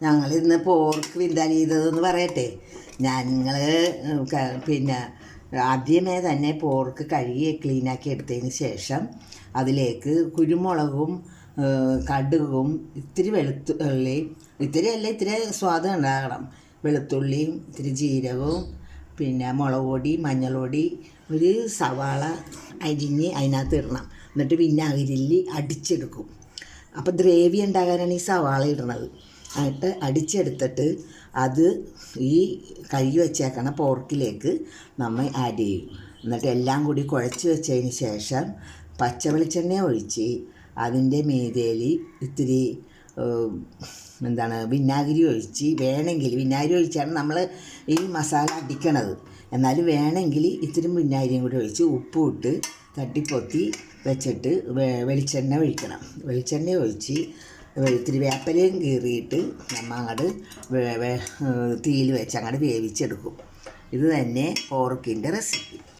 ഞങ്ങളിന്ന് പോർക്ക് വിന്താനി ചെയ്തതെന്ന് പറയട്ടെ. ഞങ്ങൾ പിന്നെ ആദ്യമേ തന്നെ പോർക്ക് കഴുകി ക്ലീനാക്കി എടുത്തതിന് ശേഷം അതിലേക്ക് കുരുമുളകും കടുകും ഇത്തിരി വെളുത്തുള്ളി, ഇത്തിരി സ്വാദം ഉണ്ടാകണം, വെളുത്തുള്ളിയും ഇത്തിരി ജീരകവും പിന്നെ മുളക് പൊടി, മഞ്ഞൾപ്പൊടി, ഒരു സവാള അരിഞ്ഞ് അതിനകത്ത് ഇടണം. എന്നിട്ട് വിനാഗിരിയിൽ അടിച്ചെടുക്കും. അപ്പോൾ ഗ്രേവി ഉണ്ടാകാനാണ് ഈ സവാള ഇടണത്. എന്നിട്ട് അടിച്ചെടുത്തിട്ട് അത് ഈ കഴുകി വെച്ചേക്കണ പോർക്കിലേക്ക് നമ്മൾ ആഡ് ചെയ്യും. എന്നിട്ട് എല്ലാം കൂടി കുഴച്ച് വെച്ചതിന് ശേഷം പച്ച വെളിച്ചെണ്ണ ഒഴിച്ച് അതിൻ്റെ മീതയിൽ ഇത്തിരി വിനാഗിരി ഒഴിച്ച്, വേണമെങ്കിൽ വിനാഗിരി ഒഴിച്ചാണ് നമ്മൾ ഈ മസാല അടിക്കണത്. എന്നാലും വേണമെങ്കിൽ ഇത്തിരി വിനാഗിരിയും കൂടി ഒഴിച്ച് ഉപ്പും ഇട്ട് തട്ടിപ്പൊത്തി വെച്ചിട്ട് വെളിച്ചെണ്ണ ഒഴിക്കണം. വെളിച്ചെണ്ണ ഒഴിച്ച് ഇത്തിരി വേപ്പിലയും കീറിയിട്ട് നമ്മൾ അങ്ങോട്ട് തീയിൽ വെച്ച് അങ്ങോട്ട് വേവിച്ചെടുക്കും. ഇത് തന്നെ പോർക്കിൻ്റെ റെസിപ്പി.